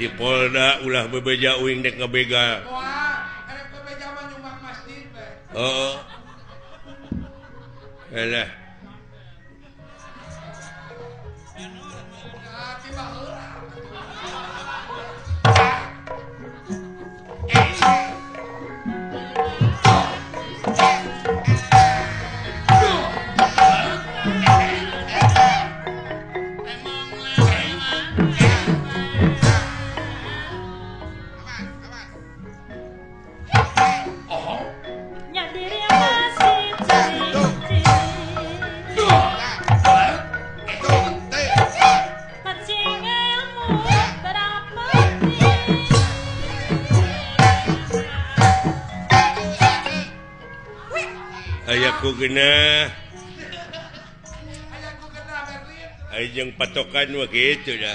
di Polda ulah bebeja uing dek ngebegal. Oh. Alah. Ayahku kena ayang patokan wah gitu dah.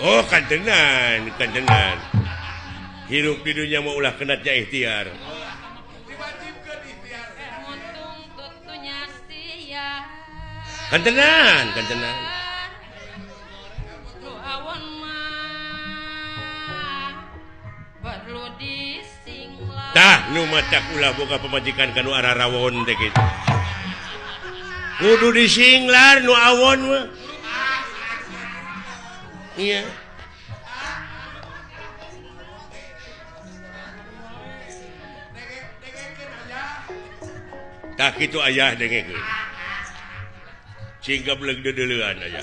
Oh kantenan hirup di dunia mau ulah kenatnya ikhtiar. Kantenan tah nu macak ulah boga pemajikan kanu arah rawon teh kitu kudu disinglar nu awon mah. Iya. Tak itu ayah dengekeun. Singga beleg deuleuan aya.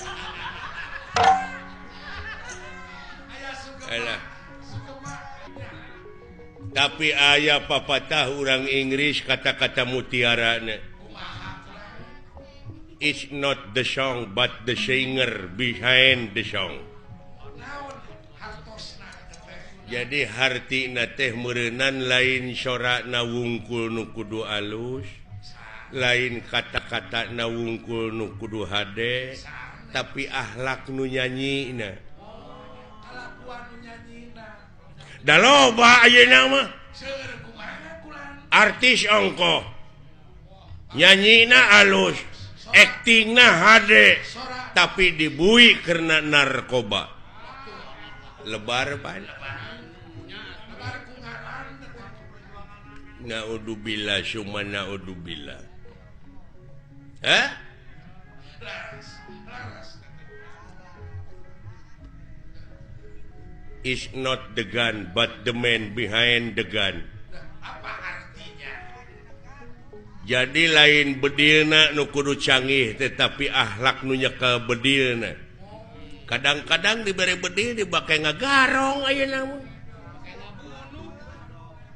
Alah. Tapi aya papatah urang Inggris kata-kata mutiarana. It's not the song but the singer behind the song. Jadi hartina teh meureunnan lain sorakna wungkul nu kudu alus, lain kata-kata na wungkul nu kudu hade, tapi akhlak nu nyanyina. Da loba ayeuna mah. Artis ongko. Nyanyina alus, aktingna hade, tapi dibui karena narkoba. Lebar pan. Naudzubillah summa naudzubillah. Hah? Is not the gun but the man behind the gun. Apa artinya? Jadi lain bedilna nu kudu canggih tetapi akhlak nu nya ka bedilna. Kadang-kadang diberi bedil dibake ngagarong ayeuna mah.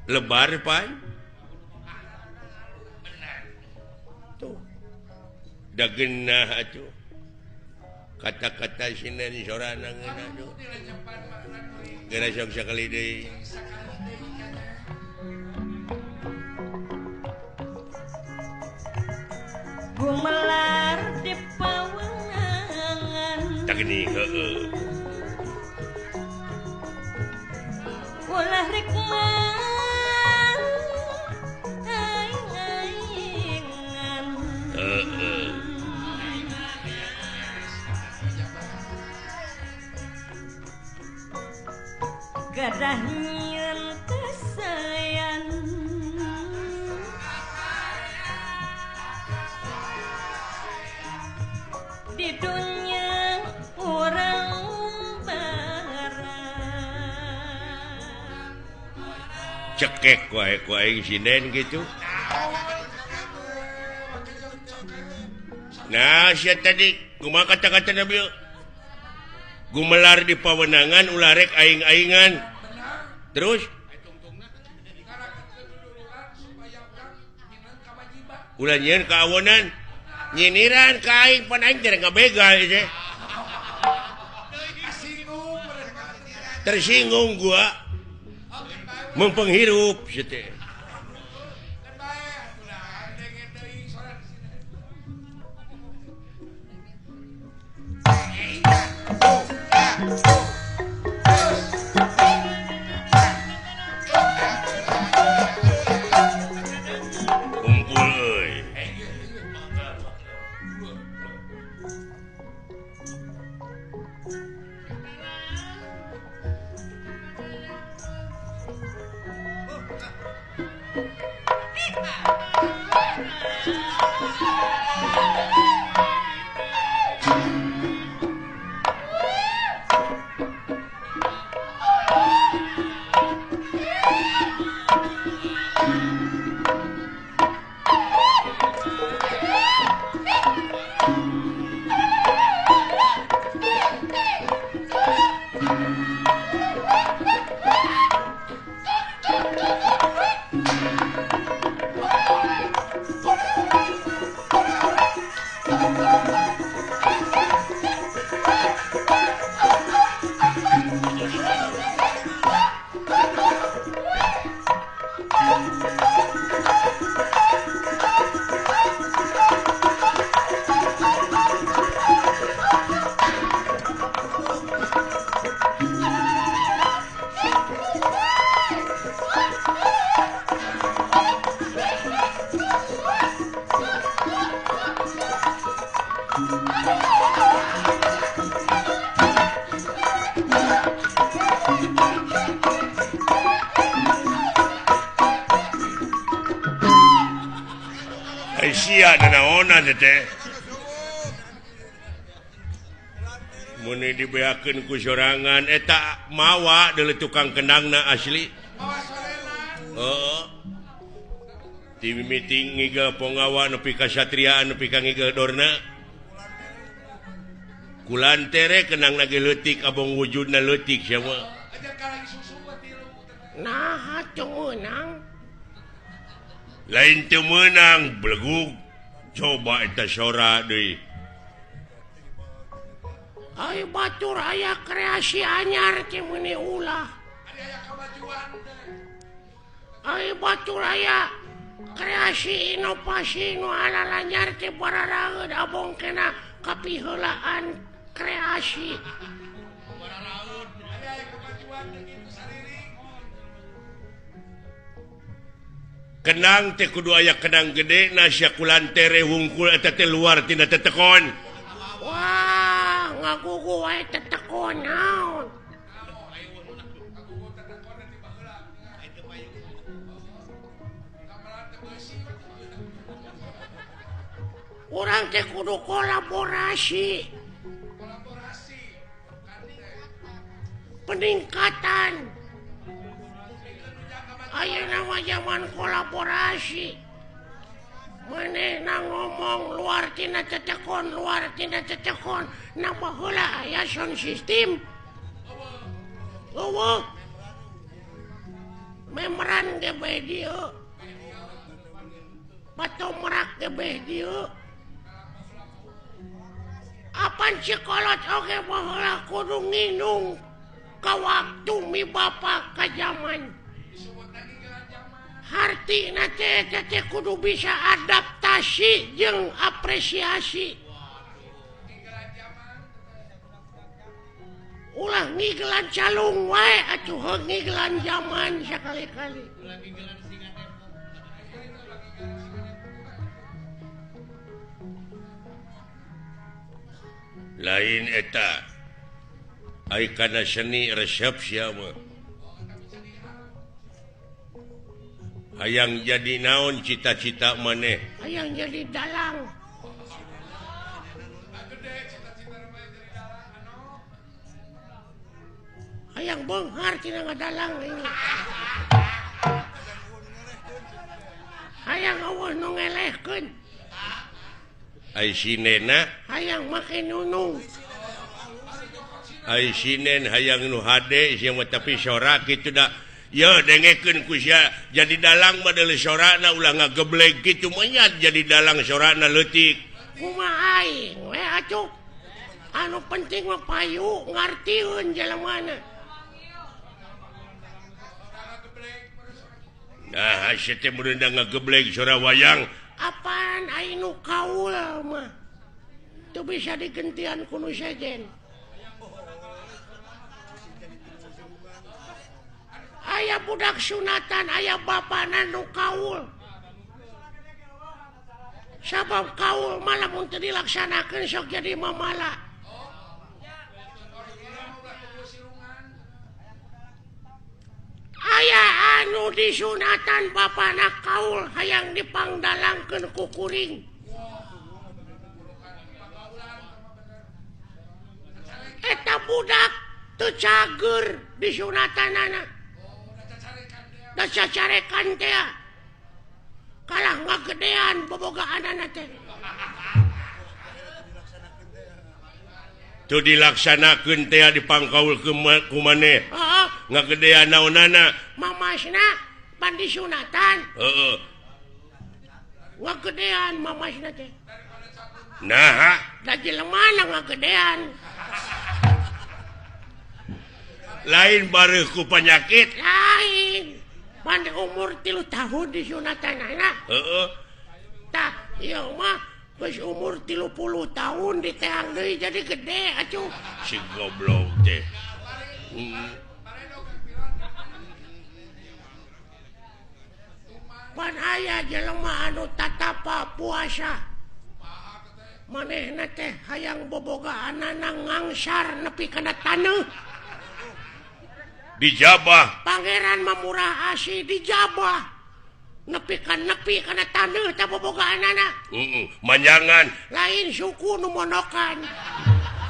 Lebar pan. Dagenah atuh kata-kata sinan sorana ngeuna atuh geura sok sakali deui gumelar di pawenangan tak gini heueuh ulah rikman gadah nyieun kesayan di dunia orang barang cekek wae ku aing sinden gitu. Nah, sia tadi kumaha kata-kata Nabi gumelar di pawenangan ulah rek aing-aingan. Terus ulah nyeun kaawonan nyiniran kain pan aing teh ngabegal teh tersinggung gua mempenghirup teh sia naonan teh mun dibeakeun ku sorangan eta mawa deuleu tukang kendangna asli heeh di meeting ngigel pongawa nepi ka satriaan nepi ka ngigel dorna kulantere kenang lagi leutik abong wujudna leutik sia mah nah atuh menang lain teu meunang belegug coba eta sora deui ai batur aya kreasi anyar teh meuni ulah aya kamajuan ai batur aya kreasi inovasi nu alalanyar teh bararaeud abong kena kapiheulaan kreasi bararaeud aya kamajuan kitu sariring kenang teh kudu aya kenang gede nasya kulantere wungkul eta teh luar tina tetekon wah ngagugu wae tetekon naon urang teh kudu kolaborasi peningkatan ayeuna mah zaman kolaborasi manehna ngomong luar tina tetekon nambah heula aya sound system eueuh memeran ge bae dieu patomrak ge bae dieu apan cikolot oge baheula kudu nginung ka waktu mi bapa ka zaman hartina teh kudu bisa adaptasi jeung apresiasi ulah ngigelan calung wae atuh ngigelan zaman sakali-kali lain eta ai kana seni resep sia mah hayang jadi naon cita-cita maneh hayang jadi dalang hayang beunghar tina ngadalang ini hayang eueuh nu ngelehkeun ai sinena hayang make nunung ai sinen hayang nu hade sia mah tapi sora kitu da ya dengekeun ku sia jadi dalang model sorakna ulah ngageblek kitu menyat jadi dalang sorakna leutik kumaha aing we atuh anu penting mah payu ngartieun jelemana nah sia teh meunang ngageblek sora wayang apaan aing nu kaul mah teu bisa digentian ku nu sejen aya budak sunatan aya bapana nu kaul sabab kaul malah mun teu dilaksanakeun sok jadi mamala aya anu disunatan bapana kaul hayang dipangdalangkeun ku kuring eta budak teu cager disunatanana da cacarekan teh kalah ngagedean bobogaanana teh teu dilaksanakeun teh dipangkaul ku maneh ngagedean naonana mamasna pan disunatan heeh ngagedean mamasna teh nah da jelema ngagedean lain bareuh ku penyakit lain pan umur 3 tahun disunatanana heeh tah ieu mah geus umur 30 tahun diteang deui jadi gede atuh si goblok teh pan aya jelema anu tatapa puasa manehna teh hayang bobogaanana ngangsar nepi kana taneuh dijabah pangeran mamurah asih dijabah nepi kana taneuh teh bobogaanana manjangan lain suku nu monokan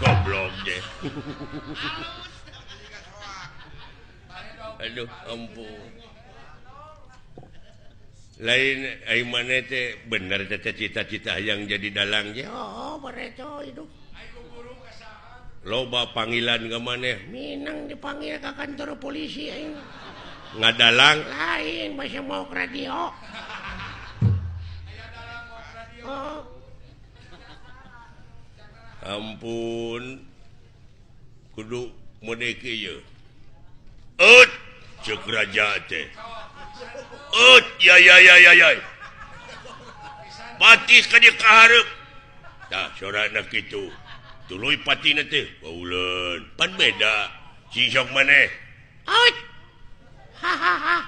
goblok deh aduh ampun lain ai maneh teh bener teh cita-cita yang jadi dalang ya oh bereto hidup loba panggilan ke maneh minang dipanggil ke kantor polisi aing ngadalang lain masih mau ke radio oh ampun kudu mode kieu cek raja teh ya batis ka dieu kahareup tah sorana kitu tuluy patina teh pauleun pan beda si sok maneh hahaha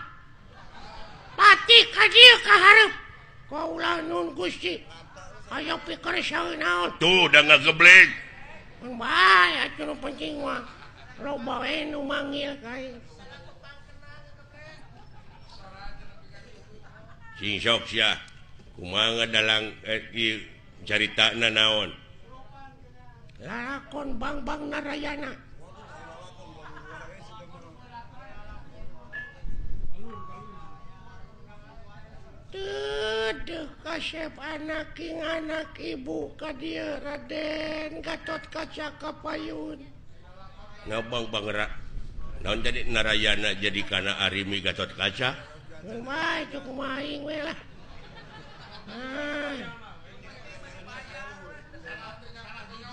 pati ka dieu kahareup kaulah nun Gusti aya pikir saeunaon tuh da ngageblek bae atuh nu penting mah loba we nu manggil kae sing sok sia kumaha ngadalang ieu caritana naon lalakon Bang Narayana Dedeh kasep anak ibu ka dieu Raden Gatot Kaca Kapayun ngabang bangera naon jadi Narayana jadi kana Arimi Gatot Kaca mah itu kumaha aing we lah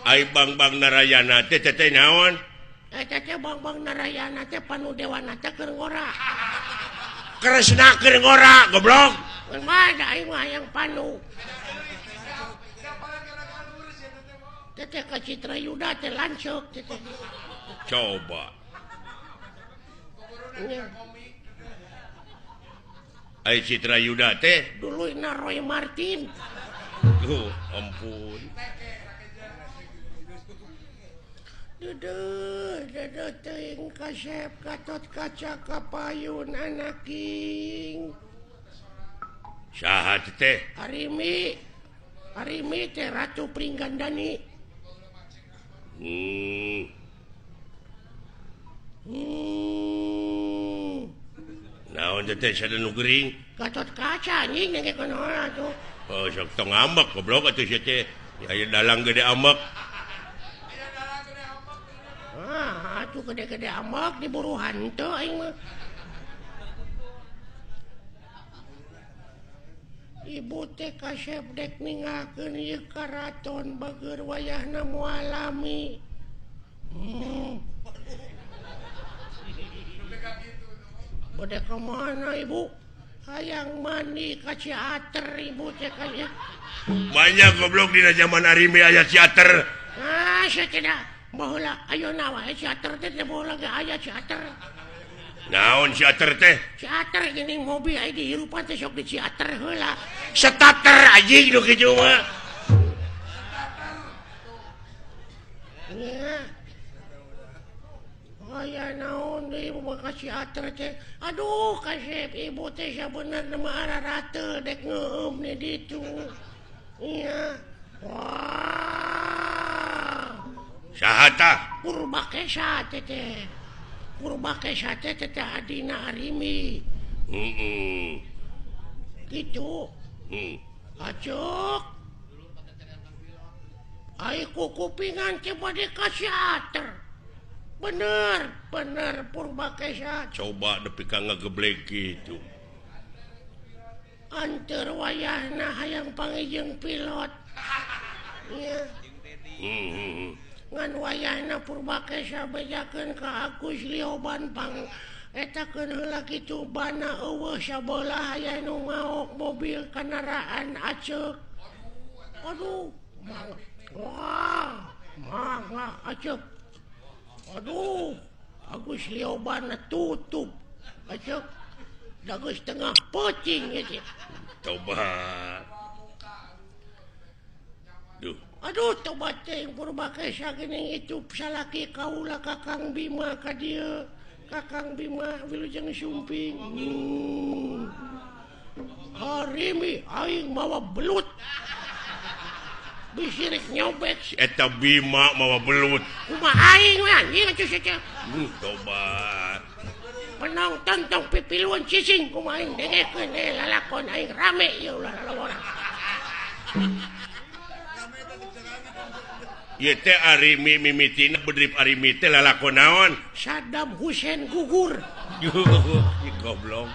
ai Bang Narayana teh naon eta teh Bang Narayana teh panu dewana teh keur ngora Kresna keur ngora goblok mah da aing mah yang panu teh ka Citra Yuda teh lanceuk teh coba ai Citra Yuda teh dulu Roy Martin ampun Dedeh teuing kasep Gatot Kaca Kapayun anak king saha teh Arimi teh Ratu Pringgandani naon teh sada nu gering Gatot Kaca anjing nengkeun heula tuh oh sok tong ambek goblok atuh sia teh aya dalang gede ambek atuh gede-gede ambek diburu hanteu aing mah Ibu teh kasep dek ningakeun ieu karaton bageur wayahna mualami. Bade ka mana Ibu? Hayang mandi ka Ciater Ibu teh kaya. Banyak goblok dina zaman Arimi aya Ciater. Ah, saeukeuna baheula ayeuna wae Ciater teh baheula ge aya Ciater. Naon Ciater teh? Ciater geuning mobil aya di hirupan teh sok di Ciater heula. Starter anjing nu kitu mah. Ya. Aya naon deui ka Ciater teh. Aduh, kasep Ibu teh sabenerna mah ararateul dek ngeueum di ditu. Iya. Wah. Saha tah? Purbakesa teh. Purbakesa teh adina Arimi. Gitu. Acuk. Ai kupingan teh bade ka Ciater. Bener Purbakesa. Coba nepi ka ngageblek kitu. Anteur wayahna hayang pangijeng pilot. Iya. Ngan wayahna Purbakesa bejakeun ka Agus Lioban pang etakeun heula kitu bana eueuh sabelah aya nu ngaok mobil kendaraan aceuk. Aduh. Wah. Mangga aceuk. Aduh. Agus Lioban tutup. Aceuk. Da geus tengah peucing ieu. Tobat. Duh. Aduh, tobat teh Purbakesa geuning itu salaki kaula Kakang Bima ka dieu. Kakang Bima wilujeng sumping. Arimi aing mawa belut. Bisirik nyobek. Eta Bima mawa belut. Kumaha aing we anjing atuh saja. Tobat. Penonton tong pipiluan cicing kumaha aing dengekeun lalakon aing rame ieu ulah orang. Ieu teh Arimi mimitina bedrip Arimi teh lalakon naon? Saddam Hussein gugur. Goblok.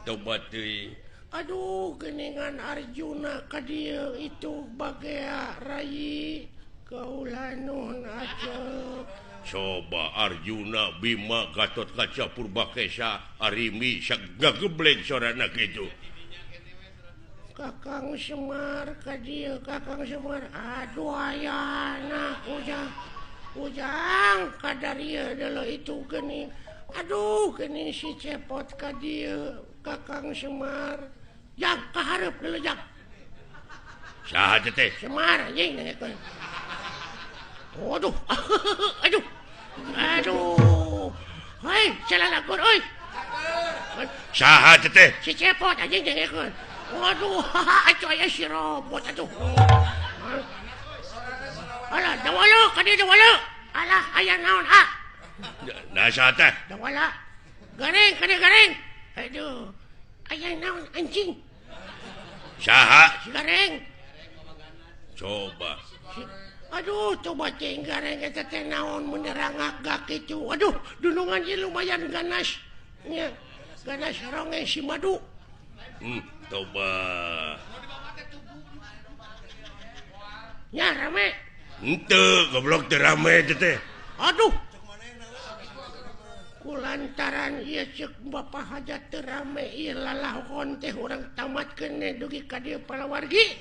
Tobat deui. Aduh, geningan Arjuna ka dieu itu bagea rayi kaula nuhun aceuk. Coba Arjuna, Bima, Gatot Kaca, Purbakesa, Arimi, gageblek sorana kitu. Kakang Semar ka dieu, Kakang Semar. Aduh ayana ujang ka darieu deuleu itu geuning. Aduh, geuning si cepot ka dieu, Kakang Semar. Jang kahareup deuleu jang. Saha teh? Semar anjing dengekeun. Waduh. Aduh. Hei, salalakur euy. Saha teh? Si cepot anjing dengekeun. Waduh, atuh aya si robot atuh. Alah, dawala ka dieu dawala. Alah, aya naon ah? Nah saha teh? Dawala. Gareng ka dieu gareng. Aduh. Aya naon anjing? Saha? Si gareng. Coba. Aduh, coba cing gareng eta teh naon menerangak kitu. Aduh, dunungan ieu lumayan ganas. Nya, ganas ronge si madu. Coba. Nya rame. Henteu, goblok teh rame teh. Aduh. Kulantaran ieu ceuk Bapak Hajat teu rame ieu lalahon teh urang tamatkeun dugi ka dieu palawargi.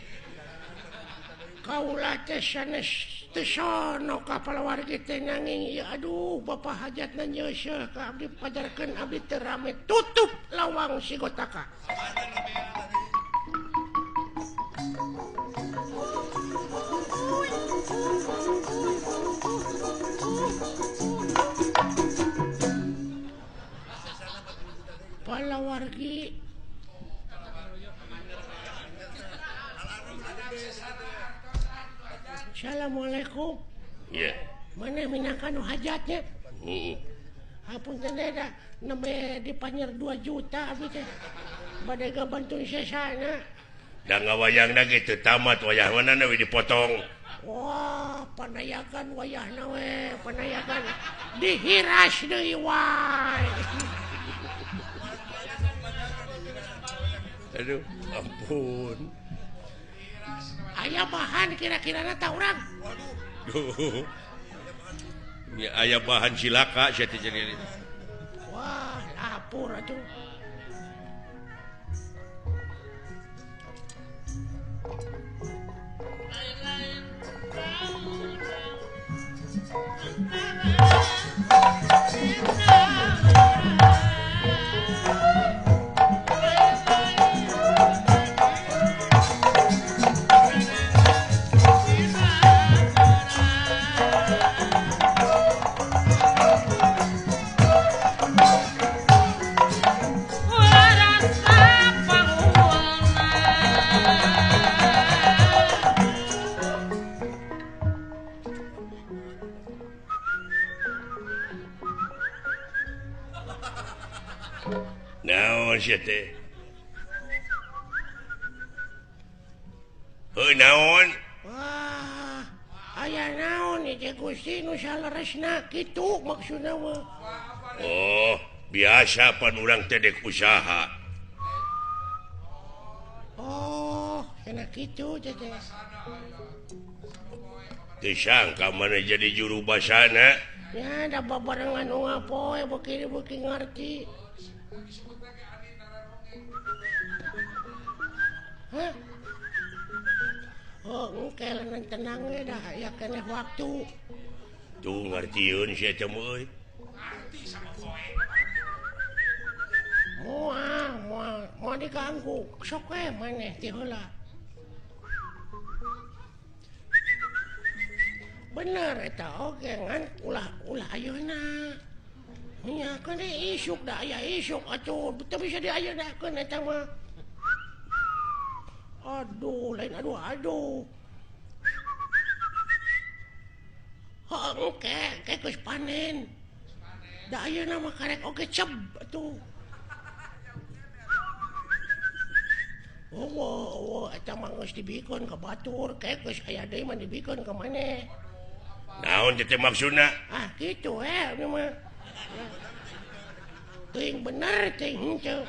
Kaula teh sanes teu sono ka palawargi teh nanging ieu aduh Bapak Hajatna nyeuseuh ka abdi pajarkeun abdi teu rame tutup lawang si Gotaka. Palawargi Assalamualaikum. Iya. Maneh minangka nu hajatnya? Hapunten da nembe dipanyer 2 juta abdi teh. Bade gabantuin sesana. Da ngawayangna kitu tamat wayah manana we dipotong. Wah, panayagan wayahna we, panayagan dihiras deui wae. Aduh, ampun. Aya bahan kira-kira tak orang. Duh. Ya, aya bahan cilaka saya jadi. Wah, lapor atuh. Naon sia teh? Heuh naon? Wah, aya naon ieu Gusti nu saleresna kitu maksudna mah. Oh, biasa pan urang teh dek usaha. Oh, enak kitu teh. Teu sangka mana jadi juru basana. Ya, da babarengan nu ngapoe beuki ngarti. Hah? Oh, engke lanan tenang we dah, ya keneh waktu. Tuh ngartieun sia teh euy. Moal diganggu. Sok we maneh ti heula. Bener eta oge ngan ulah ayeuna. Nya kene isuk da aya isuk atuh teu bisa diayeuna eta mah. Aduh, lain aduh. Oke, geus panen. Da ayeuna mah karek oge ceb atuh. Oh, eta mah geus dibikeun ka batur, geus aya deui mah dibikeun ka maneh. Naon teh maksudna? Ah, kitu we mah. Teuing bener teuing henteu.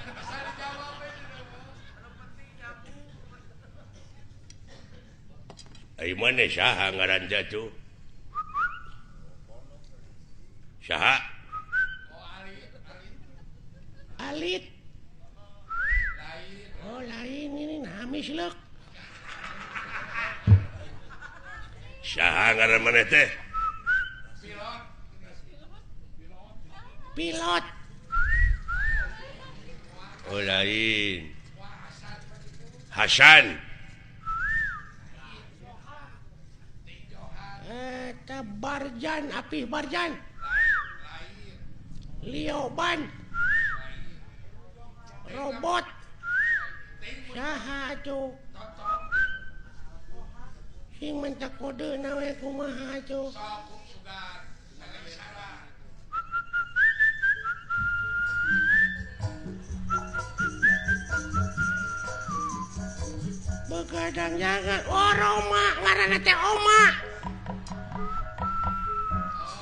Ai maneh saha ngaranna tuh? Saha? Alit. Oh, lain ini namis leuk. Saha ngaran maneh teh? Pilot. Oh lain. Hasan. Eta Barjan, Apih Barjan. Lioban. Robot. Saha atuh? Sing mentak kodena we kumaha atuh? Begadang jangan. Oh, Roma, ngaranna teh Oma.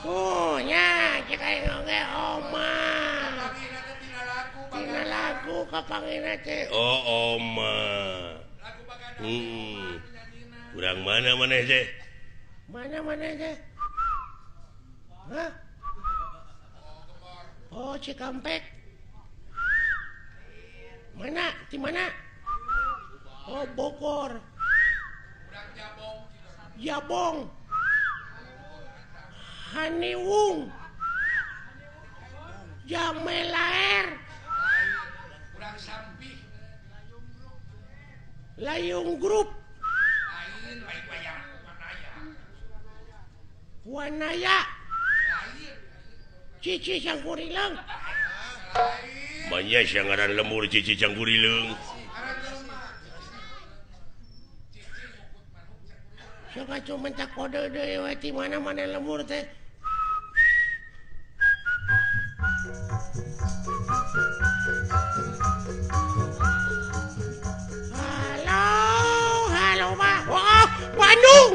Oh, nya cek aing oge Oma. Tina lagu kapangina teh. Oh, Oma. Kurang mana maneh teh? Mana teh? Hah? Oh, Cikampek. Mana? Di mana? Oh, Bogor. Jabong. Haniwung. Jamelaer. Layung Grup. Wanaya. Cici Cangkurileung. Manya sia ngaran lemur Cici Cangkurileung. Sok atuh mentak kode deui we ti mana lemur teh. Halo Pak. Oh, Bandung.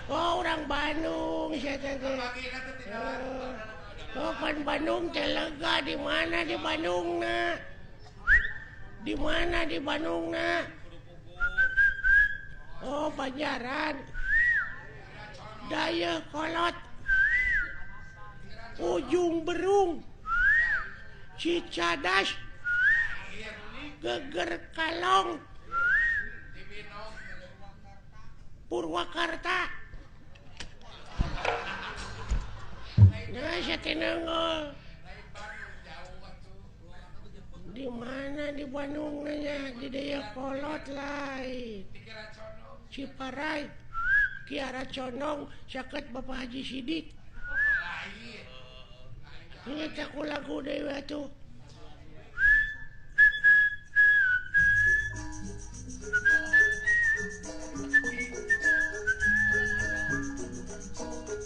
Oh, orang Bandung saya teh. Oh, kan Bandung teh lega di mana di Bandungna? Di mana di Bandungna? Oh, Banjaran. Daya Kolot. Ujung Berung. Cicadas. Geger Kalong. Purwakarta. Nah, saya tenang. Di mana di Bandung nanya di Daya Kolot lain. Ciparai, Kiara Condong, sakit Bapak Haji Sidik. Ini aku lagu dewa tuh.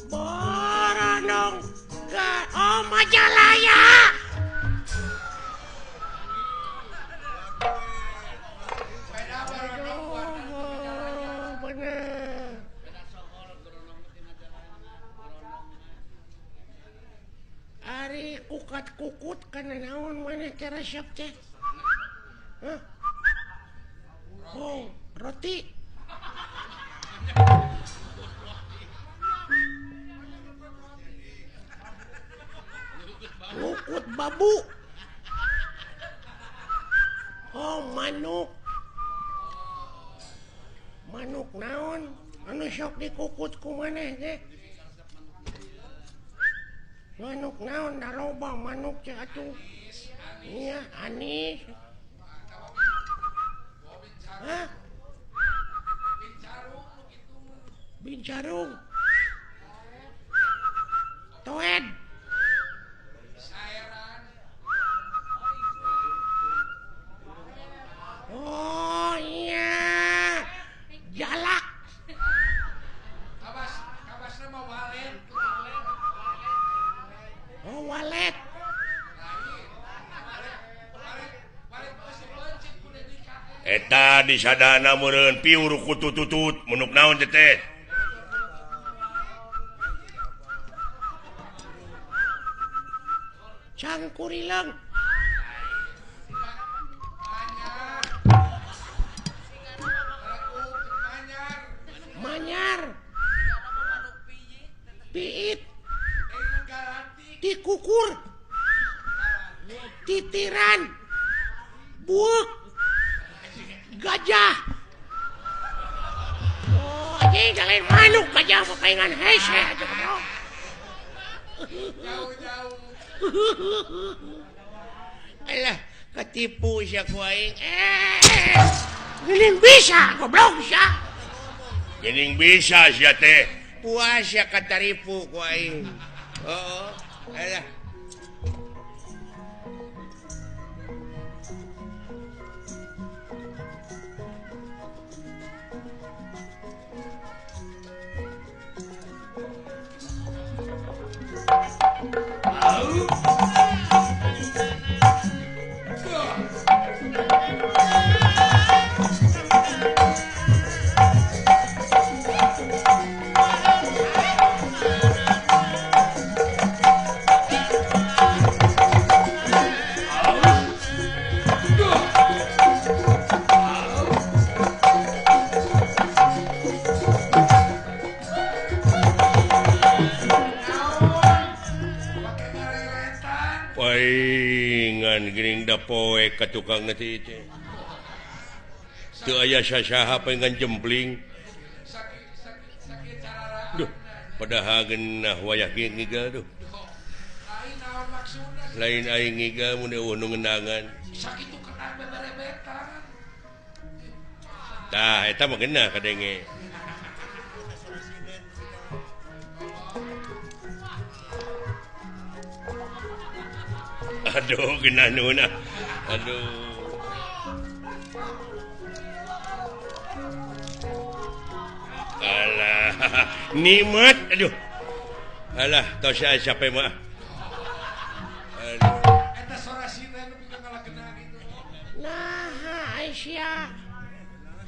Boronong ke Majalaya. Ari kukat-kukut kana naon maneh teh resep teh? Hah? Oh, roti. Lukut babu. Oh, manuk. Manuk naon? Anu sok dikukut ku maneh teh? Manuk naon da loba manuk teh atuh. Iya, anis. Hah? Bincarung. Toed. Oh iya. Jalak. Kabasna mah walet. Oh, walet. Eta di sadana meureun piur kutututut munuk naon teh? Cangkurileung. Manyar. Piit. Dikukur. Titiran. Buuk. Gajah. Oh, anjing kalian manuk gajah papaingan hese aja bro. Jauh-jauh. Alah, ketipu sia ku aing. Geuning bisa goblok sia. Geuning bisa sia teh. Puas ya kataripu ku aing. Oh, alah. Geuning da poe ka tukang nanti teh. Teu aya sasaha pengen jempling. Duh, padahal geunah wayah ngiga duh. Lain aing ngiga mun eueuh nu ngeundangan. Sakitu kena beberebetan. Tah eta mah geunah kadenge. Aduh, genah nuna. Aduh. Alah, nikmat. Aduh. Alah, tos siapa mah. Eta sorasina nu pikeun ngalakeunna gitu. Nah, Aisyah.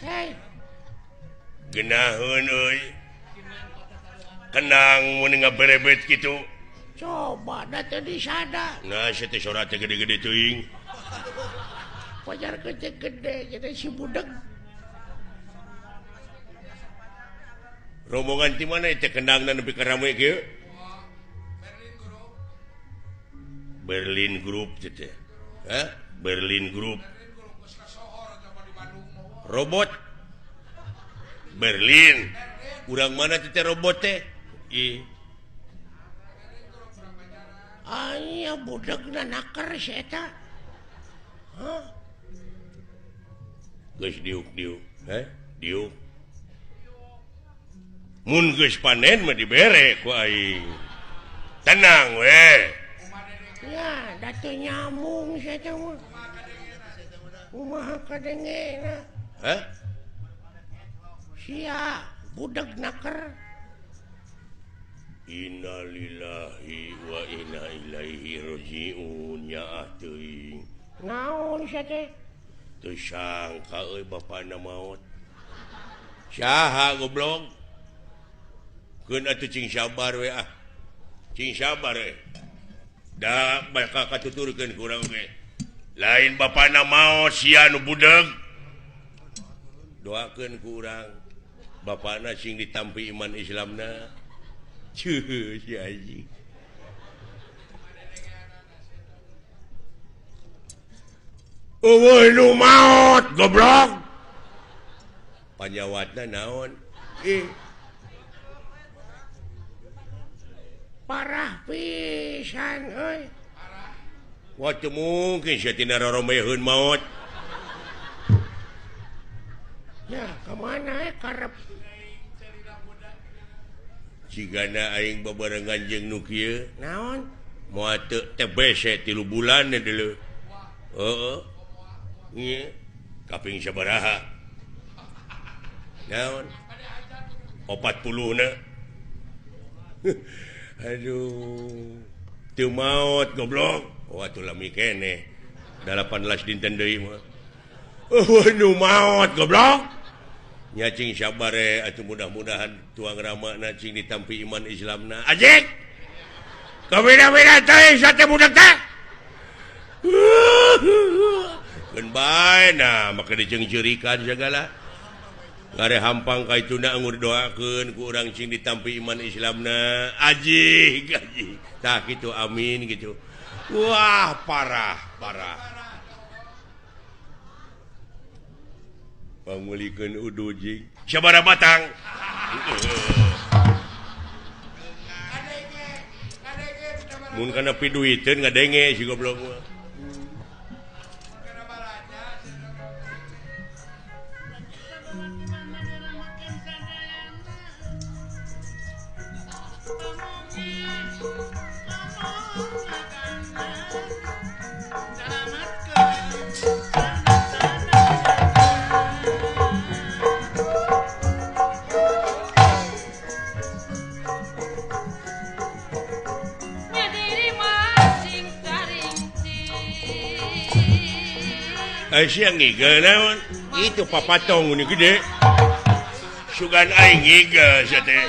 Hei. Genaheun euy. Kenang mun ngaberebet kitu. Coba da teu disada. Nah, saya teh sorat teh gede-gede teuing. pacar gede jadi si budak. Rombongan di mana itu kendangna nepi ka rame kieu? Berlin Group teh. Hah? Berlin Group. Robot Berlin. Urang mana teh robot teh? Aya budakna naker si eta. Hah? Geus diuk. Diuk. Mun geus panen mah dibere ku aing. Tenang we. Ya, datu nyamung si eta mah. Kumaha kadengena? Hah? Sia budak naker. Innalillahi wa inna ilaihi rajiun nya teuing. Naon sia teh? Teu sangka euy bapana maot. Saha goblok? Keun atuh cing sabar we ah. Cing sabar we. Da bakal katuturkeun ku urang ge. Lain bapana maot sia nu budeug. Doakeun ku urang. Bapana sing ditampi iman Islamna. Cuh si anjing. Eueuh nu maot goblok. Panyawatna naon? Parah pisan euy. Wah teu mungkin sia tina roromeheun maot. Ya, kemana karep? Cigana aing babarengan jeung nu kieu. Naon? Moal teu teh bese 3 bulan deuleu. Heeh. Ieu kaping sabaraha? Naon? 40 na. Aduh. Teu maot goblok. Wah tuh lami keneh. 18 dinten deui mah. Nu maot goblok. Nya cing sabar atuh mudah-mudahan tuang ramana cing ditampi iman Islamna. Ajik. Kabeda-beda teh sate budak teh. Keun bae nah maka dijeung-jeurikan segala. Ngare hampang ka ituna ngur doakeun ku urang cing ditampi iman Islamna. Ajik. Tah kitu amin gitu. Wah, parah. Pangulikeun udu jing. Sabaraha batang? Mun kana piduiteun ngadenge si goblok mah. Siang ngiga naon? Itu papatong ini gede. Sugan aing ngiga sia teh.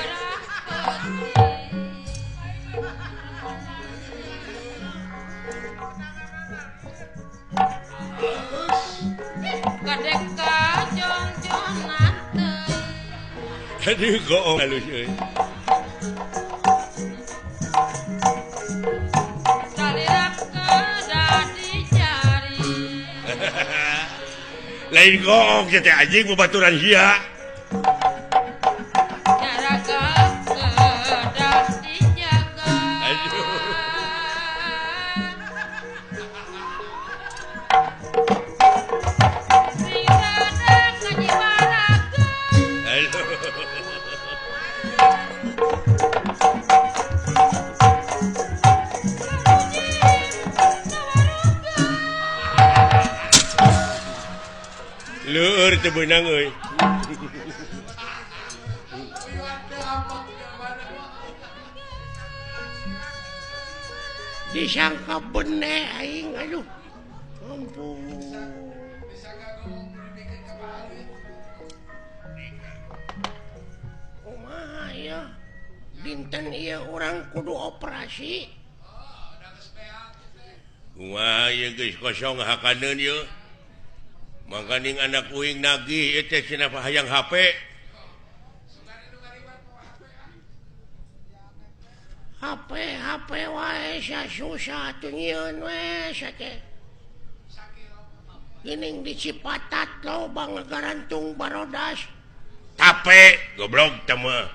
Kadeka jon-jonan teh. Aduh goong halus euy. Lain goong sia teh anjing babaturan sia. Jaraga kedah dijaga. Aduh. Singada kajiwaraga. Aduh. Leur teu beunang euy. Disangka bener aing aduh. Ampun. Kumaha ya? Dinten ieu urang kudu operasi. Kumaha ieu geus kosong hakaneun ieu. mangkaning anak uing nagih teh cenah hayang HP HP wae susah tuh nyieun we teh geuning di Cipatat loba ngagarantung barodas tape goblok teh mah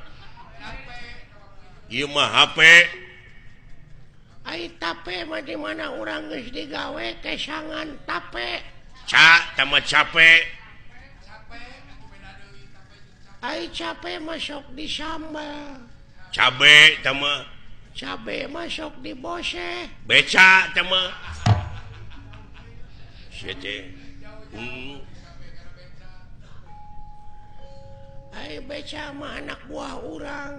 ieu mah HP ai tape mah di mana urang geus digawe kesangan tape teh mah capek ai cape masuk di sambal cabe teh mah cabe masuk di bose beca teh mah teh ai beca mah anak buah urang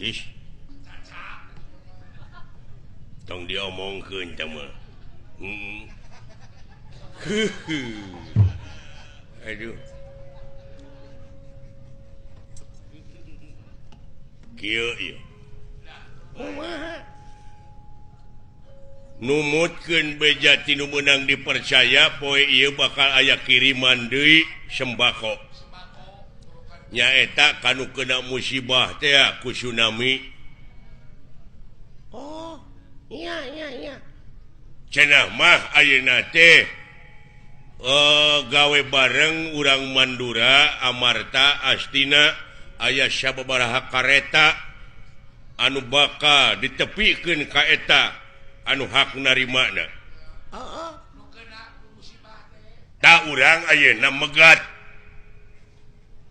ish tong diomongkeun teh mah aduh kieu ieu kumaha numutkeun beja tinu meunang dipercaya poe ieu bakal aya kiriman deui sembako nyaeta kanu kena musibah teh ku tsunami oh iya cenah mah ayeuna teh gawe bareng urang Mandura Amarta Astina aya sababaraha kareta anu bakal ditepikeun ka eta anu hak narimana tak urang ayeuna megat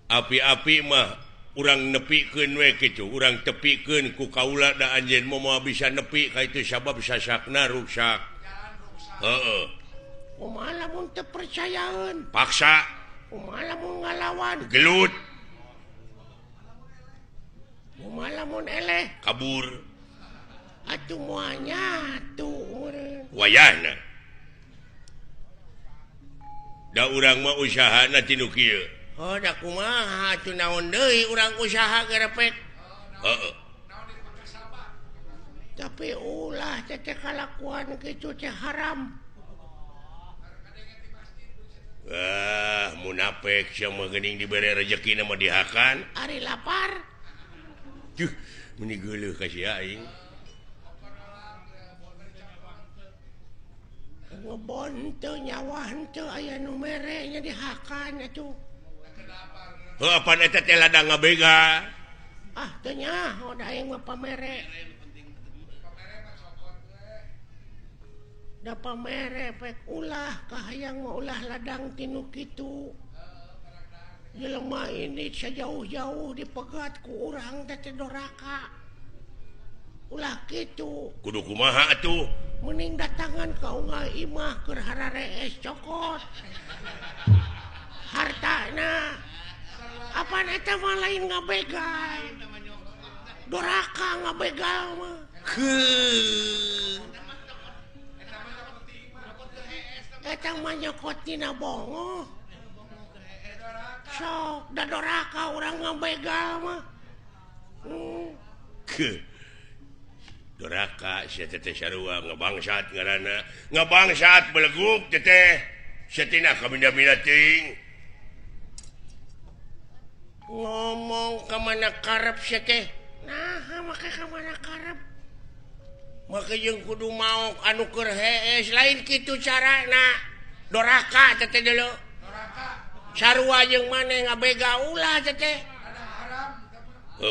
api-api mah urang nepikeun we kitu urang tepikeun ku kaula da anjeun moal bisa nepi ka itu sabab sasakna rusak heeh kumaha lamun teu percayaeun paksa kumaha lamun ngalawan gelut kumaha lamun eleh kabur atuh moal nyatu meureun wayahna da urang mah usahana tinu kieu oh da kumaha atuh naon deui urang usaha garepek heeh tapi ulah teh kalakuan kitu teh haram munafik sia mah geuning dibere rezeki na mah dihakan ari lapar meni geuleuh ka sia aing ngebon teu nyawah teu aya nu mere nya dihakan atuh heuh apan eta teh ladang ngabega teu nya da aing mah pamere da pamere pek ulah kahayang mah ulah ladang tinu kitu jelema ini sajauh-jauh dipegat ku urang teh doraka ulah kitu kudu kumaha atuh mending datangan ka unggal imah keur hararees cokot hartana apaan eta mah lain ngabegal doraka ngabegal mah eta mah nyokot tina bongo sok da doraka urang ngabegal mah doraka sia teh sarua ngabangsat ngaranna ngabangsat beleguk teh satina kabinda-binda teuing ngomong ka mana karep sia teh nah make ka mana karep make jeung kudu maok anu keur hees lain kitu carana doraka teh dulu doraka sarua jeung maneh ngabega ulah teh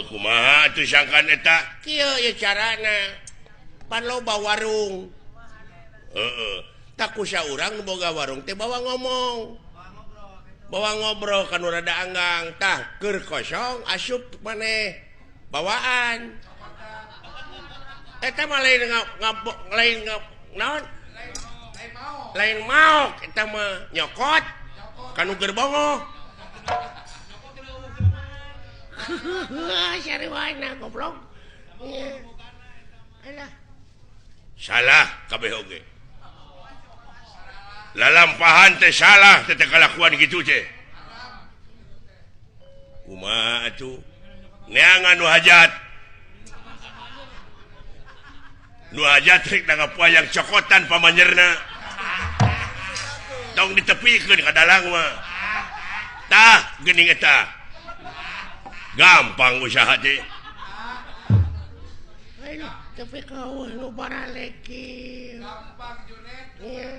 kumaha atuh sangkan eta kieu ye carana pan loba warung heeh tak kusa urang nu boga warung teh bawa ngomong bawa ngobrol kan rada anggang tah keur kosong asup maneh bawaan eta mah lain naon lain mau eta mah nyokot kanu gerbongo sariwana goblok salah kabeh oge lalampahan teh salah teh kalakuan kitu teh kumaha atuh neangan nu hajat rek nangapayang cokotan pamanjerna tong ditepikeun ka dalang mah tah geuning eta gampang usaha teh tapi kau lu baraleki gampang Junet iya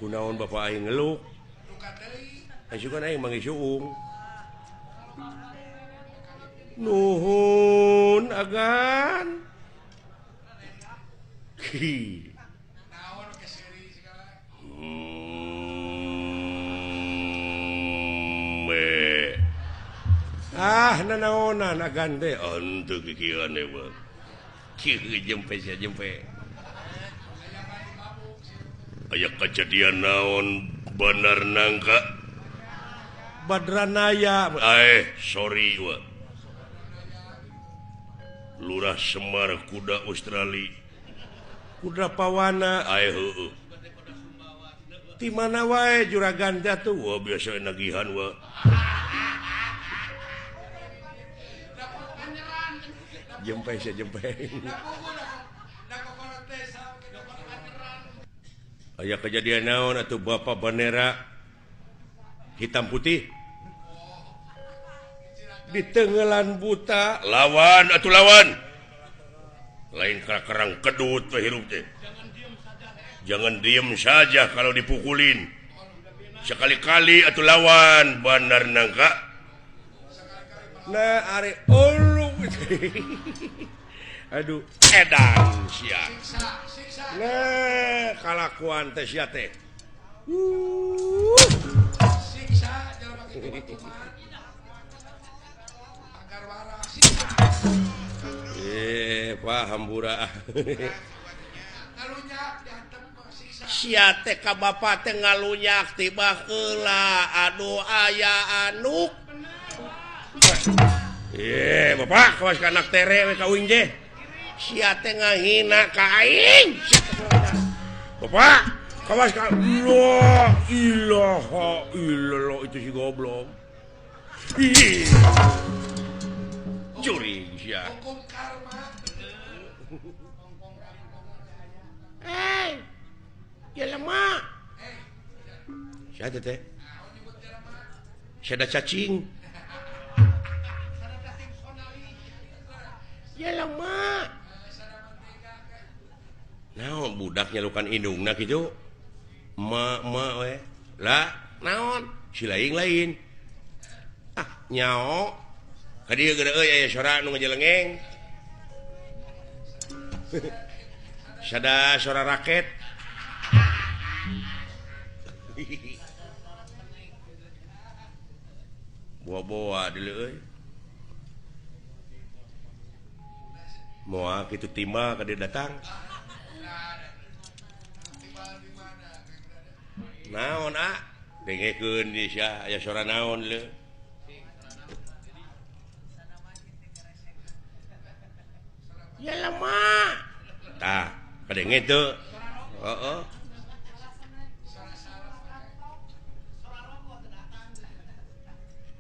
kunaon bapak aing ngeluk asukan aing mangisuung nuhun agan nanaonan agan teh ontu kikieuan teh mah kieu jempe aya kejadian naon bener nangka Badranaya sorry wa Lurah Semar kuda Australia kuda pawana heueuh di mana wae juragan tuh wah biasa nagihan wa jempe aya kejadian naon atuh bapak bendera hitam putih di tenggelan buta lawan lain kerang kedut teh hirup teh jangan diem saja kalau dipukulin sekali-kali atuh lawan bener nangka nah are ulung aduh edan sia nah kalakuan teh sia teh siksa jangan pakai hukuman agar waras paham bura ngalunyak diantem siksa sia teh ka bapak teh ngalunyak tiba heula aduh aya anuk bapak kawas ka anak tere we kawin je sia teh ngahina ka aing bapak kawas ka la ilaha illallah itu si goblok curi sia hukum karma ya lemah sia teh sia da cacing ya lama naon budak nyalukan indungna kitu ma we lah naon si lain nyao ka dieu geura euy aya sora nu ngajelengeng sada sora raket boa-boa deuleu euy moal kitu timba ka dia datang naon dengekeun di sia aya sora naon le ya lama tah kadenge teu heeh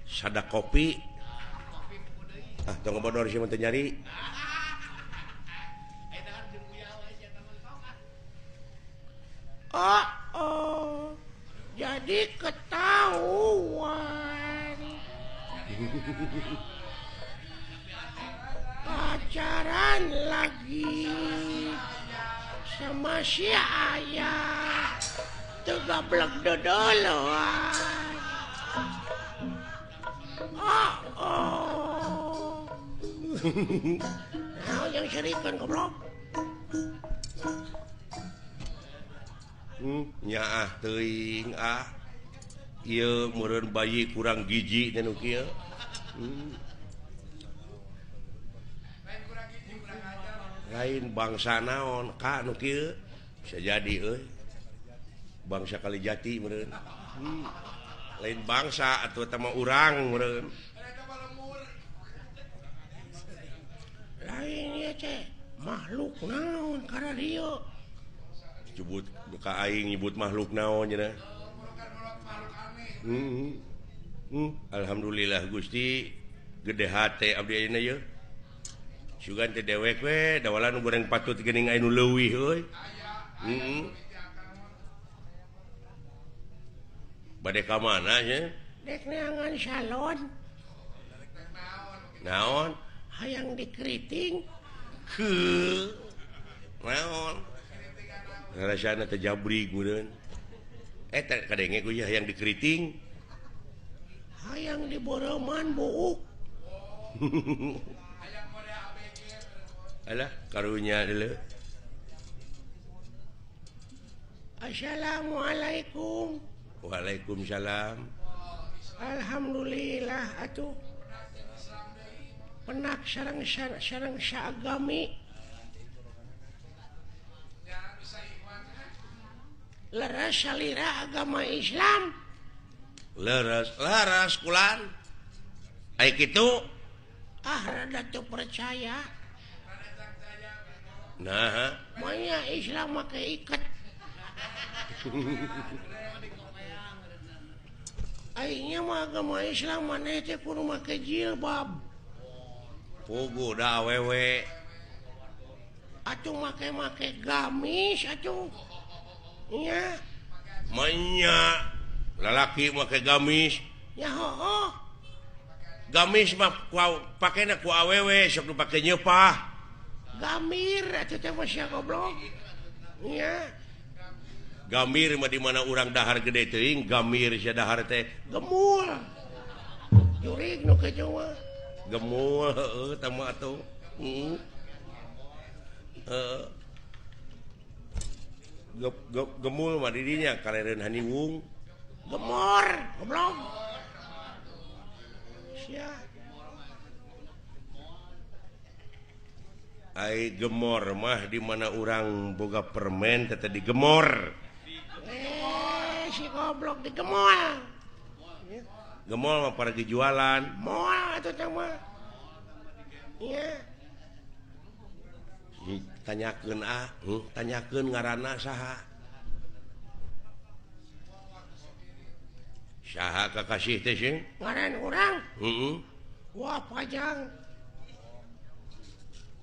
sada kopi tong bodor sih teu nyari jadi ketahuan pacaran lagi sama si ayah tegablek dodoloan yang syarikan goblok nyaah teuing ieu meureun bayi kurang giji nya nu kieu lain bangsa naon ka nu kieu bisa jadi euy bangsa Kalijati meureun lain bangsa atuh eta mah urang meureun lain ieu teh makhluk naon kana dieu nyebut ka aing nyebut makhluk naon cenah alhamdulillah Gusti gede hate abdi ayeuna ye sugan teh dewek we dawalan goreng patut geuning anu leuwih euy. Bade ka mana nya? Dek neangan salon. Naon? Hayang dikeriting. Heuh. Naon? Rasana teh jabrig meureun. Eta kadenge ku hayang dikeriting. Hayang diboroman buuk. Alah, karunya deuleu. Assalamualaikum. Waalaikumsalam. Alhamdulillah atuh. Penak sareng saagami. Leres salira agama Islam. Laras kulan. Ai kitu. Rada teu percaya. Nah, Manya Islam make iket. Aingnya mah agama Islam maneh teh kudu make jilbab. pugu da awewe. Atuh make gamis atuh. Nya. Manya lalaki make gamis. Ya heuh. Gamis mah pakena ku awewe sok dipake nyeupah. Gamir atuh teh mah sia goblok. Nya. Gamir mah di mana urang dahar gede teuing, gamir sia dahar teh Gemul. Jurig nu kitu mah. gemul heueuh tah mah atuh. Gemul mah di dinya karereun haniwung. Gemor, goblok. Sia. Ai gemor mah di mana urang boga permen teh digemor. Si goblok digemol. Gemol mah para jualan. Moal atuh teh mah. Iya. Tanyakeun tanyakeun ngaranna saha? Saha kakasih teh sih? Ngaran urang. Wah pajang.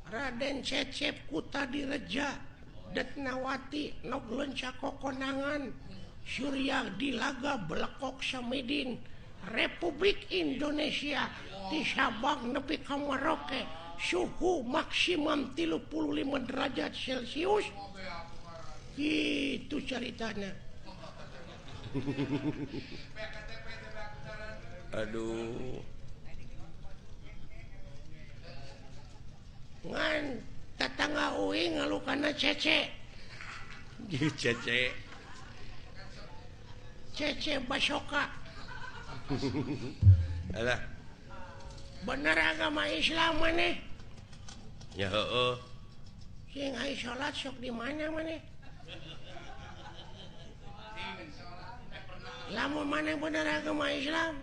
Raden Cecep Kutadireja Detnawati Noglenca Kokonangan Surya Dilaga Belekok Samidin Republik Indonesia di Sabang nepi ka Merauke suhu maksimum 35 derajat Celcius gitu ceritanya. Aduh. Ngan tetangga uing ngalukana Cece. Cece Basoka. Alah. Bener agama Islam maneh. Ya heueuh. Sing aya salat sok di mana maneh? Lamun maneh bener agama Islam,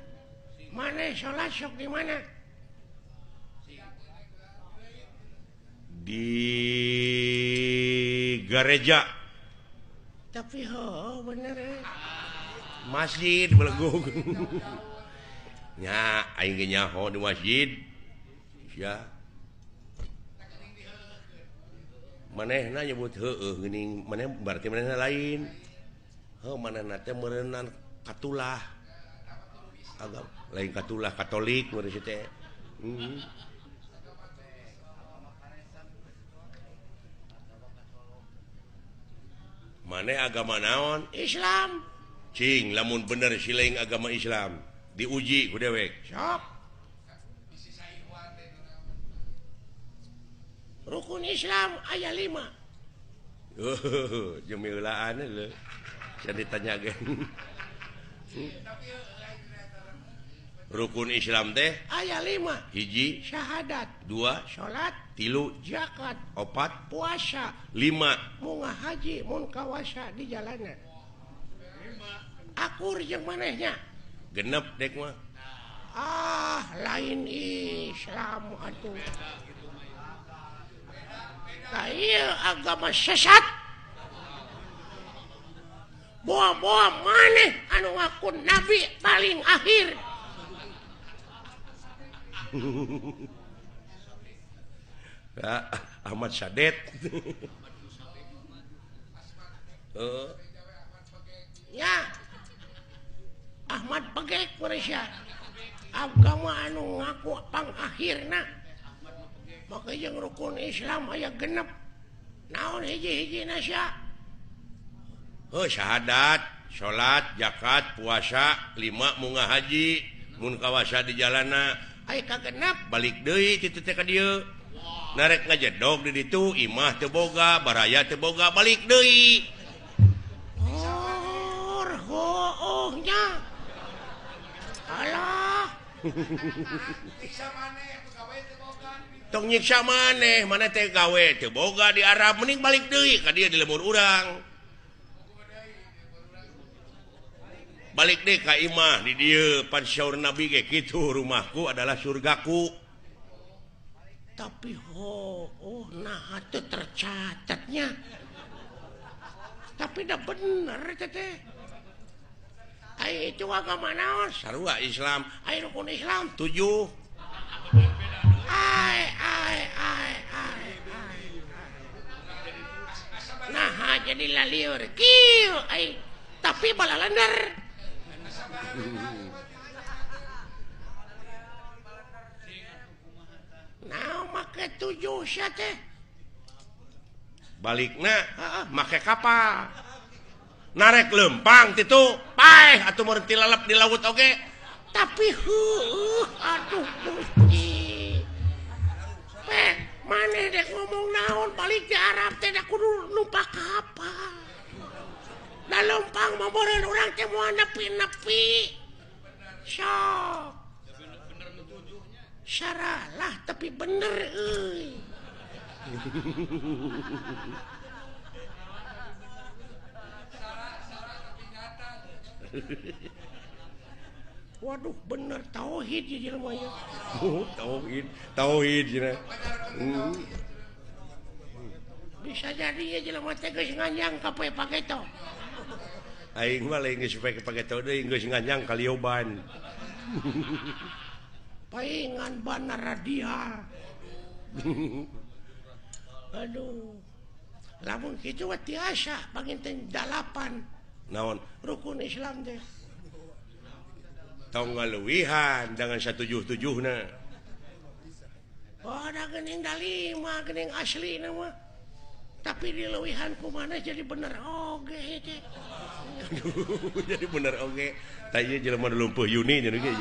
maneh salat sok di mana? Di gereja. Tapi bener. Masjid belegog. Nya aing ge nyaho di masjid. Ya. Manehna nyebut heueuh geuning maneh berarti manehna lain. Heuh manehna teh meureunna katulah. Agama lain katulah Katolik meureun teh. Maneh agama naon? Islam. Cing lamun bener sileing agama Islam diuji ku dewek. Sok. Rukun Islam aya 5. Jemilaan leuh. Can ditanyakeun. Rukun Islam teh aya 5. hiji, Syahadat, 2, salat, 3, zakat, 4, puasa, 5. munggah haji, mun kawasa di jalanan. Akur jeung manehnya. Genep dek mah. Lain Islam atuh. Ieu agama sesat. Boa-boa maneh anu ngaku nabi paling akhir. Ahmad Sadet. Ya Ahmad Pegek Malaysia agama anu ngaku pang akhirna maka yang rukun Islam aya genep naon hiji-hiji nasya Syahadat salat zakat puasa 5 munggah haji mun kawasa di jalana aya kagenep balik deui ti teh ka dieu narek ngajedog di ditu imah teu boga baraya teu boga balik deui nya alah tong nyiksa maneh mana teh gawe teu boga di Arab mending balik deui ka dieu di lemur urang balik deh ka imah di dieu pan syaur nabi ge kitu rumahku adalah surgaku tapi nah itu tercatatnya tapi dah bener teh ai itu agama naon sarua Islam ai rukun Islam 7 nah jadi laliur kieu ai tapi balalandar nah make 7 sia teh balikna make kapal narek lempang titu paeh atuh meureun tilalap di laut oge tapi aduh Gusti maneh dek ngomong naon balik ke Arab teh da kudu numpak kapal da lempang mah meureun urang teh moal nepi-nepi sok syaralah tapi bener euy waduh bener tauhid ya jelema ya tauhid cenah bisa jadi ya jelema teh geus nganjang ka paketo aing mah lain geus paketo deui geus nganjang ka lioban paingan bana radial aduh lamun kitu mah tiasa panginten 8 naon rukun Islam teh tong ngaluwihan dengan 177 na ada geuning da 5 geuning asli nama tapi di leuwihan kumana jadi bener oge teh jadi bener oge tah ieu jelema nu lumpuh Yuni nya ge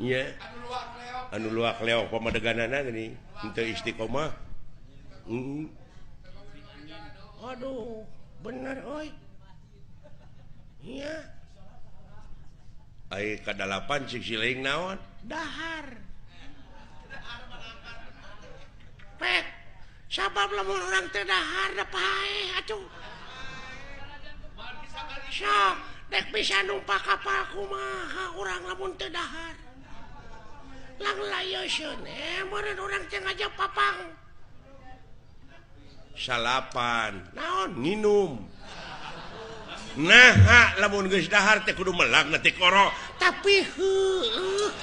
nya anu luak leok pamadeganana geuning henteu istiqomah aduh bener oi iya ai ka-8 cik sileing naon dahar pek sabab lamun urang teh dahar da paeh atuh sok dek bisa numpak kapal kumaha urang lamun teu dahar lang layeusieun meureun urang teh ngajak papang salapan naon nginum nah lamun geus dahar teh kudu melag nanti koro tapi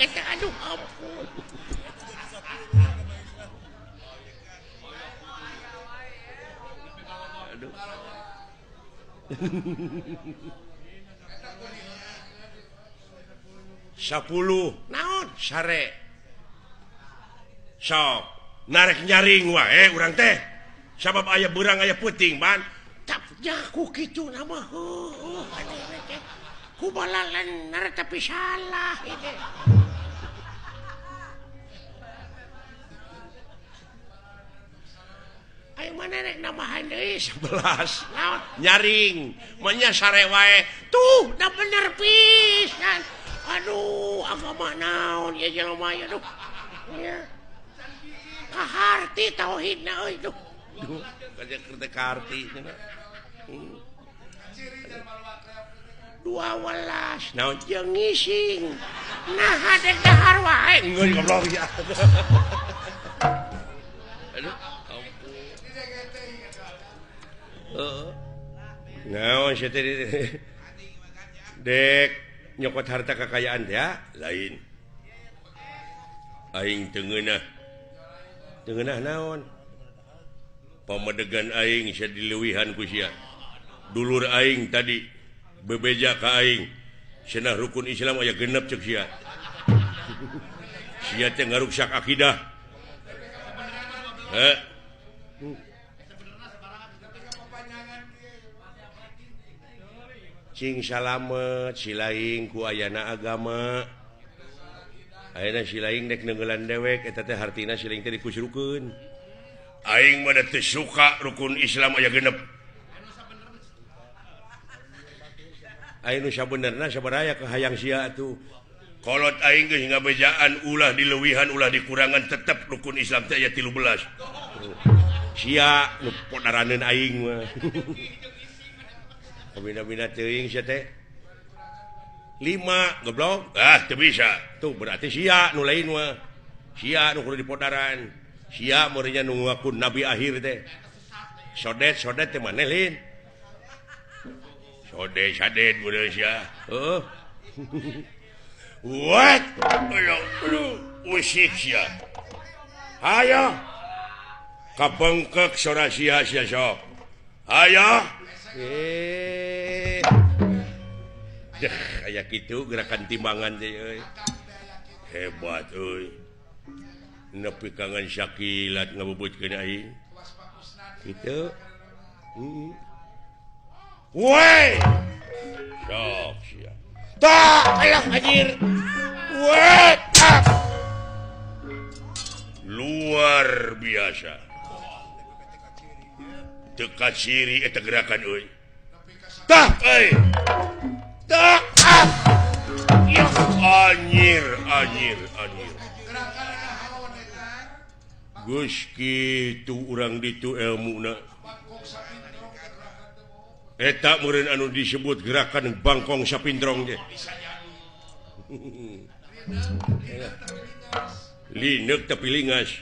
eta aduh ampun aduh 10 naon sare sok narek nyaring wae urang teh sabab aya beurang aya peuting ban tapnya ku kitu nama ku balalan nar tapi salah ini ayo mana rek namahan deui 11 naon nyaring manya sare wae tuh da bener pisan aduh agama naon ya jelema ya duh ya kaharti tauhidna euy duh kaja kerja karti 12 naon jeung ngising nah hadek dahar wae ngeun goblok ya aduh naon sia teh dek nyokot harta kekayaan ya lain aing teu ngeunah naon pamedegan aing sia dilewihan ku sia dulur aing tadi bebeja ka aing cenah rukun Islam aya genep cek sia sia teh ngaruksak akidah cing salamet silaing ku ayana agama ayeuna silaing dek nenggelan dewek eta teh hartina silaing teh dikusrukeun aing mah teu suka rukun Islam aya genep aing nu sabenerna sabaraha hayang sia atuh kolot aing geus ngabejaan ulah dileuwihan ulah dikurangan tetep rukun Islam teh aya 13 sia nu podaraneun aing mah bina-bina teuing sia teh 5 goblok teu bisa tuh berarti sia nu lain mah sia nu kudu dipodaran sia meureunnya nu ngaku nabi akhir teh sodet teh maneh lin sodet meureun sia heuh what musik sia hayo kabengkek sora sia sok hayo kayak gitu gerakan timbangan teh euy hebat euy nepi kangen syakilat ngabubutkeun aing kitu woi sok sia tah alah anjir woi luar biasa teka ciri eta gerakan euy tah tah ya anjir geus kitu urang ditu ilmuna eta meureun anu disebut gerakan bangkong sapindrong teh lineuk tapi lingas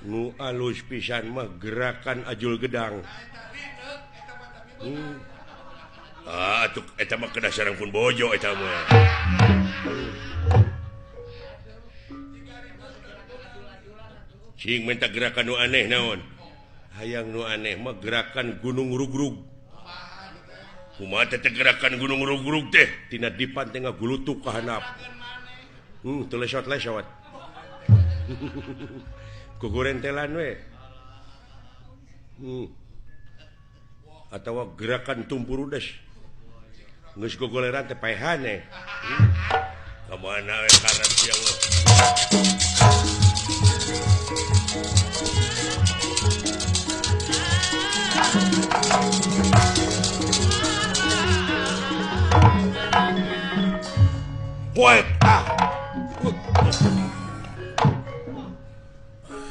nu alus pisan mah gerakan ajul gedang atuh eta mah kedah sareng pun bojo eta mah cing minta gerakan nu aneh naon hayang nu aneh mah gerakan gunung rugrug kumaha teh gerakan gunung rugrug teh tina dipan teh ngagulutuk ka handap teu lesot-lesot kugurentelan we atawa gerakan tumpurudes geus gogoleran teh paehan kamana we karep ya Allah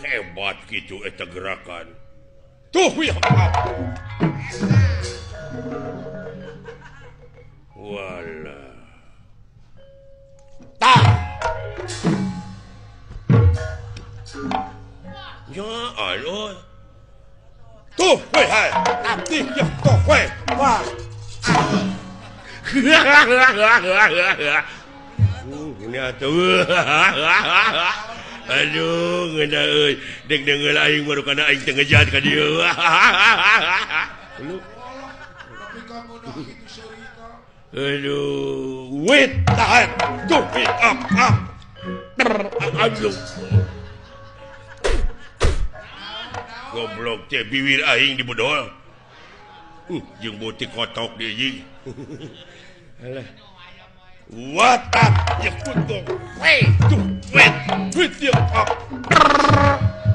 hebat gitu eta gerakan tuh ya wala tah ya alo tuh we hai tapi ya tuh we wah ini atuh aduh ngeuna euy dek deungeul aing baru kana aing teu ngejat ka dieu aduh wait tahan tuh aduh goblok teh bibir aing dibodol jeung beuti kotok deui jeung alah what up you putong wait tuh wait with you up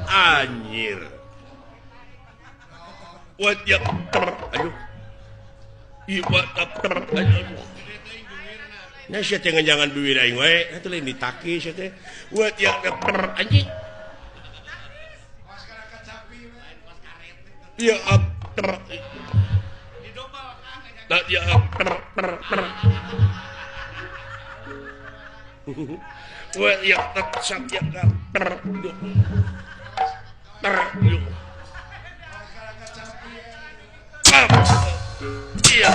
anjir what ya aduh what up aduh nah sia teh jangan bibir aing we atuh lain ditaki sia teh what ya anjing ya up ya up well ya sak ya iya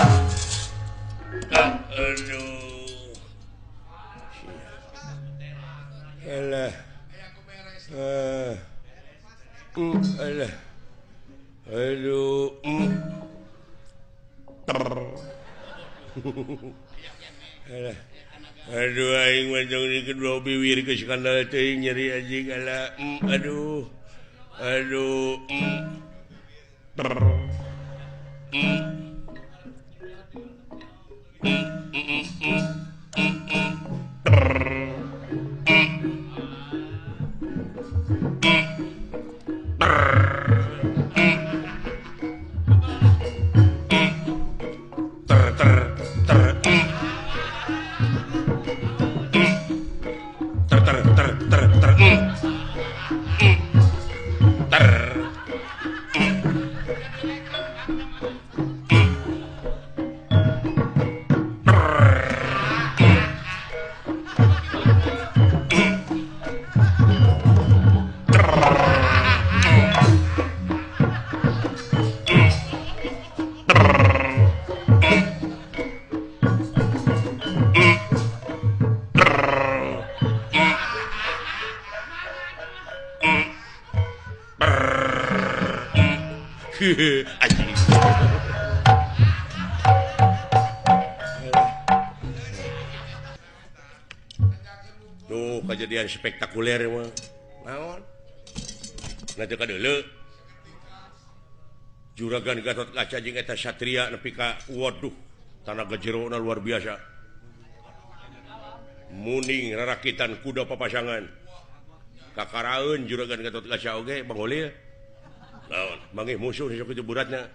aduh elah alah. Aduh. Alah. Aduh aing mah jeung di kedua biwir ke skandal teuing nyeri anjing alah. Aduh. Aduh. Anjing. Tuh kejadian spektakuler mah. Naon? Nanti kadeuleu. Juragan Gatot Kaca jeung eta satria nepi ka waduh tanaga jerona luar biasa. Muning rarakitan kuda papasangan. Kakaraeun Juragan Gatot Kaca oge Bang Holil. Naon, mangih musuh sok itu buratna.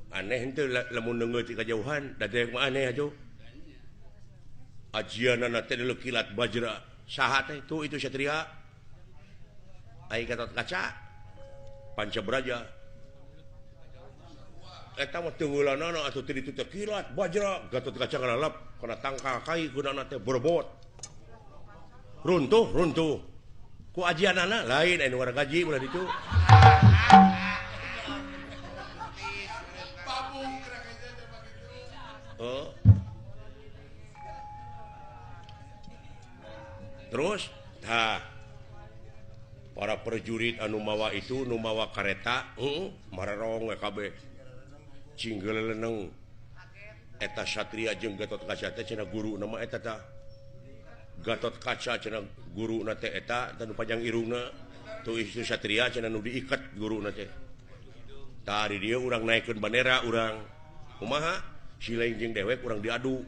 Aneh henteu lamun neungeut ti kajauhan, da teh mah aneh atuh. Ajianana teh kilat bajra. Saha teh tuh itu satria? Ai Gatot Kaca. Pancabraja. Eta mah teunggulanana atuh teh ditu teh kilat bajra. Gatot Kaca ngalalap kana tangkal kai gunana teh berbot. Runtuh. Ku ajianana lain anu ngara gaji ulah ditu. Oh. Terus para prajurit anu mawa itu nu mawa kareta mararong kabeh. Cinggeleuneng eta satria jeung Gatot Kaca teh cenah guru nama eta tah. Gatot Kaca cenah guruna teh eta tanu panjang irungna tu isu satria cenah nu diikat guruna teh. Tah di dieu urang naikeun bandera urang kumaha silaing jeung dewek urang diadu.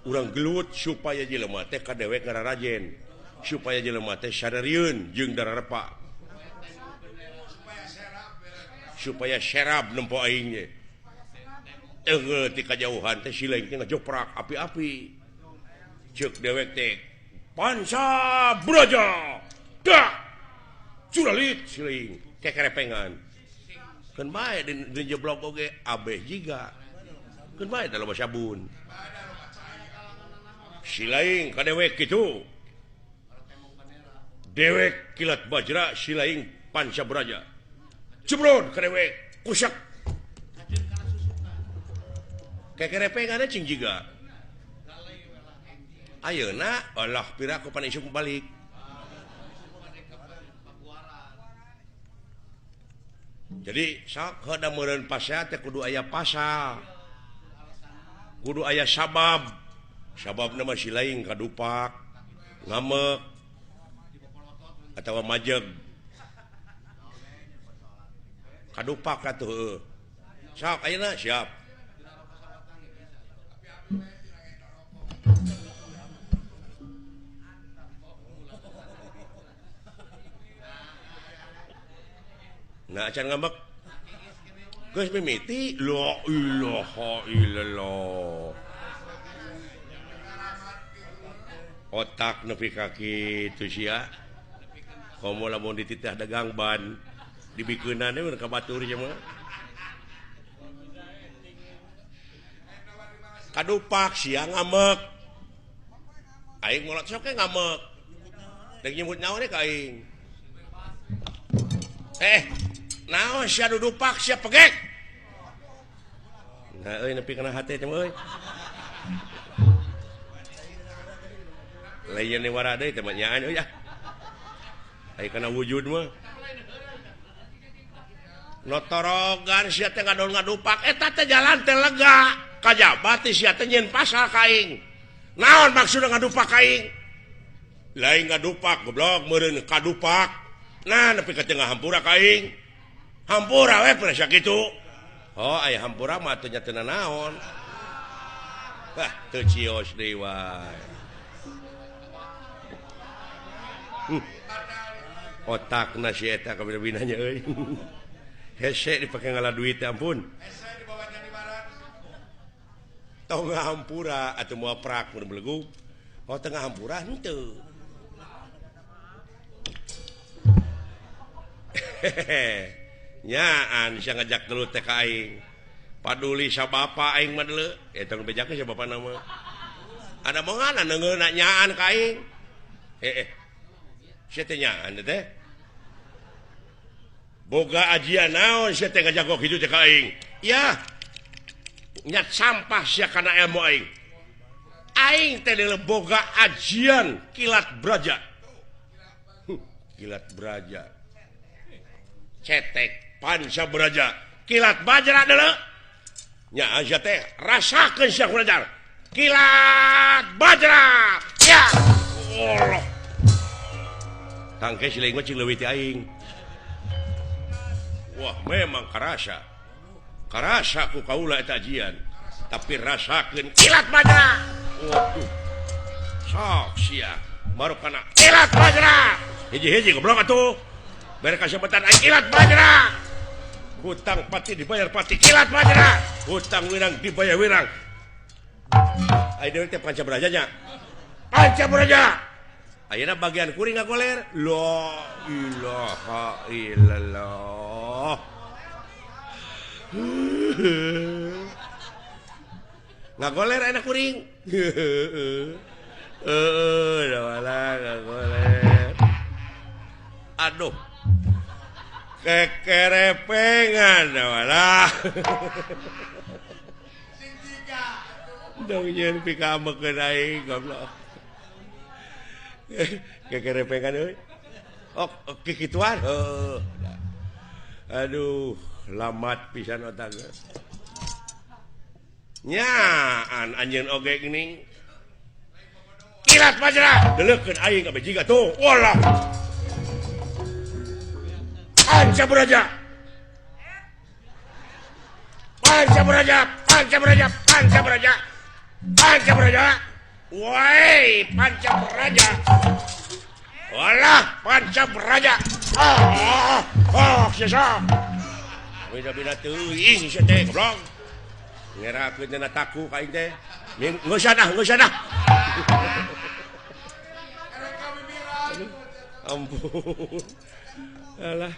Urang gelut supaya jelema teh ka dewek ngararajen supaya jelema teh sadarieun jeung dararepa supaya serab nempo aing ge. Teu ti kajauhan teh silaing teh ngajoprak api-api. Cek dewek teh Panca Braja dah suralit siling kekerepengan keun bae di jeblok oge abeh jiga keun bae da loba sabun silaing ka dewek kitu dewek kilat bajra silaing Panca Braja jeblon ka dewek kusak kekerepengan cing jiga. Ayeuna Allah pira ku pan isuk balik. Jadi sok heuda meureun pasea teh kudu aya pasal. Kudu aya sabab. Sababna mah silaing kadupak, ngamek atawa majeg. Kadupak atuh heueuh. Sok ayeuna siap. Nah acan ngambek geus mimiti la ilaha illallah otak nepi ka kitu sia komo lamun dititah dagang ban dibikeunana we ka batur nya mah kadupak sia ngambek aing molot sok ngambek deuk nyebut naon ka aing naon sia dudupak sia pegek. Nah euy nepi kana hate teh euy. lain wara deui teh nyaan euy aya kana wujud mah notorogan sia teh ngadupak eta teh jalan teh lega kajaba teh sia teh nyeun pasal ka aing naon maksudna ngadupak ka aing lain ngadupak goblok meureun kadupak nah nepi ka teu ngahampura ka aing hampura we peuh sakitu oh aya hampura mah teu nya teu naon teu cios deui wae otakna si eta kabina-binanya euy hese dipake ngalah duit ampun tong ngahampura atuh moal prak mun belegug oh tengah hampura henteu nyaan sia ngajak dulu teh ka aing paduli sabapa aing mah deuleu eta nu bejakeun sabapa nama ada mongana neungeuna nyaan ka aing sia teh nyaan teh boga ajian naon sia teh ngajak kitu teh ka aing ya nyat sampah sia kana ilmu aing teh deuleu boga ajian kilat braja kilat braja cetek panca braja kilat bajra deuleu nya aja teh rasakeun sia braja kilat bajra ya Allah tangke sileung mah cing leuwih ti aing wah memang karasa ku kaula eta ajian tapi rasakeun kilat bajra waduh sok sia marukana kilat bajra hiji-hiji goblok atuh bere kasabetan aing kilat bajra hutang pati dibayar pati kilat bajra hutang wirang dibayar wirang aya deui teh panca braja nya panca braja ayeuna bagian kuring ngagoler la ilaha illallah ngagoler enak kuring da wala ngagoler aduh kekerepengan da wala dong nyeun pikamekeun aing goblok kekerepengan euy oh kikituan aduh lamat pisan otak nyaan anjeun oge geuning kilat bajra deuleukeun aing ka bejiga tuh walah panca braja panca braja panca braja panca braja panca braja woi panca braja walah panca braja sisa beda-beda teuing sia teh goblok ngerakeun cenah taku ka aing teh geus sana ampun alah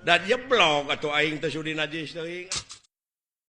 dan jeblok atuh aing teh sudi najis teuing